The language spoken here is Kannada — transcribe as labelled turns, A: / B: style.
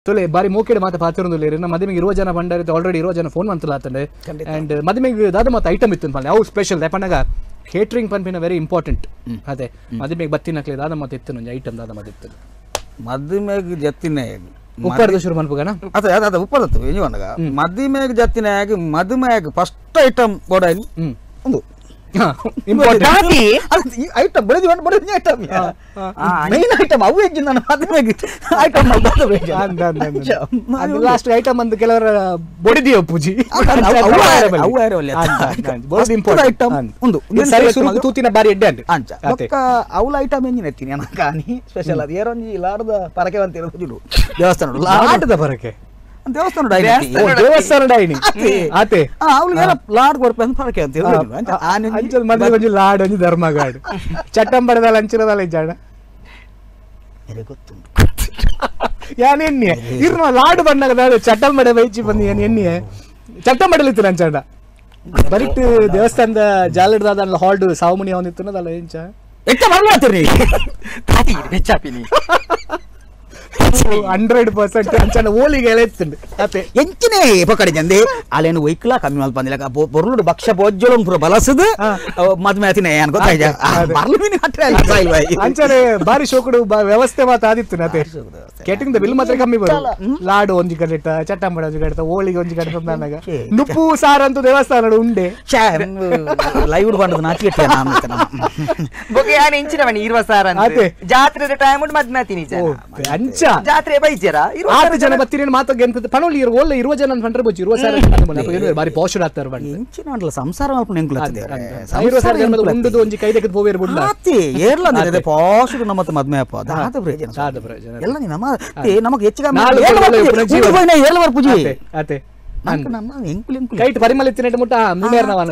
A: ತೊಲೆ ಬಾರಿ ಮೋಕೆಡೆ ಮಾತ ಪಾತಿರೊಂದುಲ್ಲೇರಿ ನಮ್ಮ ಮದುವೆಗೆ ಇರುವ ಜನ ಬಂಡಾರಿ ಆಲ್ರೆಡಿ ಇರುವ ಜನ ಫೋನ್ ಮಂತಲ್ಲ ಆತಂಡೆ ಅಂಡ್ ಮದುವೆಗೆ ದಾದ ಮತ್ತೆ ಐಟಮ್ ಇತ್ತು ಪಲ್ಲೆ ಅವು ಸ್ಪೆಷಲ್ ದೆಪಣ್ಣಗ ಕೇಟರಿಂಗ್ ಪನ್ಪಿನ ವೆರಿ ಇಂಪಾರ್ಟೆಂಟ್ ಅದೇ ಮದುವೆಗೆ ಬತ್ತಿನಕ್ಲೆ ದಾದ ಮತ್ತೆ ಇತ್ತು ನಂಗೆ ಐಟಮ್ ದಾದ ಮತ್ತೆ ಇತ್ತು
B: ಮದುವೆಗೆ ಜತ್ತಿನ
A: ಉಪ್ಪರದ ಶುರು ಮನ್ಪುಗನ
B: ಅದೇ ಅದ ಉಪ್ಪದತ್ತು ಏನು ಅನ್ನಗ ಮದುವೆಗೆ ಜತ್ತಿನ ಮದುವೆಗೆ ಫಸ್ಟ್ ಐಟಮ್ ಬೋಡಾಯಿ ಒಂದು ಐಟಮ್ ಬೆಳೆದಿ ಬಡದಿ ಐಟಮ್ ಮೈನ್ ಐಟಮ್ ಅವು ಹೆಚ್ಚು ನನ್ನ ಮದುವೆಗೆ ಐಟಮ್
A: ಲಾಸ್ಟ್ ಐಟಮ್ ಅಂದು ಕೆಲವರ ಬೊಡಿದಿಯ ಪೂಜಿ ತೂತಿನ ಬಾರಿ ಎಡ್ಡೆ
B: ಅಂಚ ಅವಳ ಐಟಮ್ ಎಂಜಿನ ಎತ್ತೀನಿ ಅನ್ನ ಕಾನಿ ಸ್ಪೆಷಲ್ ಅದು ಏರೊಂಜಿ ಲಾಡದ ಪರಕೆ ಅಂತ ಇರೋದು ದೇವಸ್ಥಾನ
A: ಲಾಡದ ಪರಕೆ
B: ದೇವಸ್ಥಾನ
A: ದೇವಸ್ಥಾನ ಡೈನಿ ಆತೆ
B: ಅವ್ಳಿಗೆಲ್ಲ ಲಾಡ್ ಕೊಡ್ಬೇಕು ಪರಕೆ ಅಂತ
A: ಅಂಚಲ್ ಮದುವೆ ಒಂಜಿ ಲಾಡ್ ಒಂಜಿ ಧರ್ಮಗಾಡ್ ಚಟ್ಟಂಬಡದಲ್ಲ ಅಂಚಿರದಲ್ಲ ಜಾಡ
B: ಗೊತ್ತುಂಟು
A: ಯಾನ್ ಎಣ್ಣೆ ಇರ್ನ ಲಾಡು ಬಣ್ಣದ ಚಟ್ಟಂಬಡ ಬೈಚಿ ಬಂದು ಏನ್ ಎಣ್ಣೆ ಚಟ್ಟಂಬಡಲಿತ್ತು ನಂಚಂಡ ಬರಿಟ್ ದೇವಸ್ಥಾನದ ಜಾಲಡ್ದಾದ ಹಾಲ್ಡ್ ಸಾವಮುನಿ ಅವನಿತ್ತು ಅಲ್ಲ ಎಂಚ
B: ಎತ್ತ ಬರ್ಲಾತಿರಿ ತಾತಿ ಹೆಚ್ಚಾಪಿನಿ
A: 100% ಅಂಚನ ಓಲಿಗೆ ಎಳೆತ್ತುಂಡು ಅತೆ
B: ಎಂಚಿನೇ ಪಕಡಿ ಜಂದೆ ಅಲ್ಲೇನು ವೈಕ್ಲ ಕಮ್ಮಿ ಮಲ್ಪ ಬಂದಿಲ್ಲ ಬೊರ್ಲುಡು ಭಕ್ಷ ಭೋಜ್ಯಲಂ ಪುರ ಬಲಸದು ಮದ್ಮೆ ಆತಿನ ಏನ್ ಗೊತ್ತಾಯ್ತ ಬರ್ಲುವಿನ ಹತ್ರ
A: ಅಂಚನೆ ಬಾರಿ ಶೋಕುಡು ವ್ಯವಸ್ಥೆ ಮಾತ ಆದಿತ್ತು ಅತೆ ಕೆಟಿಂಗ್ ದ ಬಿಲ್ ಮಾತ್ರ ಕಮ್ಮಿ ಬರು ಲಾಡು ಒಂಜಿ ಕಡೆಟ ಚಟ್ಟಂಬಡ ಒಂಜಿ ಕಡೆಟ ಓಳಿಗೆ ಒಂಜಿ ಕಡೆ ತಂದಾಗ ನುಪ್ಪು ಸಾರ ಅಂತೂ ದೇವಸ್ಥಾನ ಉಂಡೆ
B: ಲೈವ್ ಬಂದದ ನಾಚಿಕೆ ನಾನು
C: ಬೊಗೆ ಯಾನ್ ಎಂಚಿನವನಿ ಇರುವ ಸಾರ ಅಂತ ಜಾತ್ರೆದ ಟೈಮ್ ಉಂಡು ಮದ್ಮೆ ಆತಿನಿ
A: ಅಂಚ
C: ಜಾತ್ರೆ ಬೈಜರ
A: 6 ಜನ ಬತ್ತಿರೇನು ಮಾತ ಗೆಂತದ ಪನೋಲಿ ಒಳ್ಳೆ 20 ಜನ ಫಂಡ್ರೆ ಬೊಚ್ಚಿ 20 ಸಾವಿರ ಬಾರಿ ಪೋಷರ್ ಆಗ್ತಾರ ಬಂದು
B: ಎಂಚಿನ ಅಂಡ್ಲ ಸಂಸಾರ ಮಾಡ್ಕೊಂಡು ಹೆಂಗ್ಲತ್ತದೆ
A: 20 ಸಾವಿರ ಜನ ಉಂಡದು ಒಂಜಿ ಕೈದಕ್ಕೆ ಹೋವೇರ್ ಬಿಡ್ಲ
B: ಆತಿ ಏರ್ಲ ಅಂದ್ರೆ ಪೋಷರು ನಮ್ಮ ಮದ್ಮೆ ಅಪ್ಪ ದಾದ ಪ್ರಯೋಜನ ಎಲ್ಲ ನಮ್ಮ ನಮಗೆ ಹೆಚ್ಚಿಗೆ ಏರ್ಲ ಪೂಜಿ
A: ಅತೆ
B: ನಮ್ಮ ಎಂಕುಲಿ
A: ಕೈಟ್ ಪರಿಮಳ ಇತ್ತಿನ ಮುಟ್ಟ ಮುನೇರ್ನವನ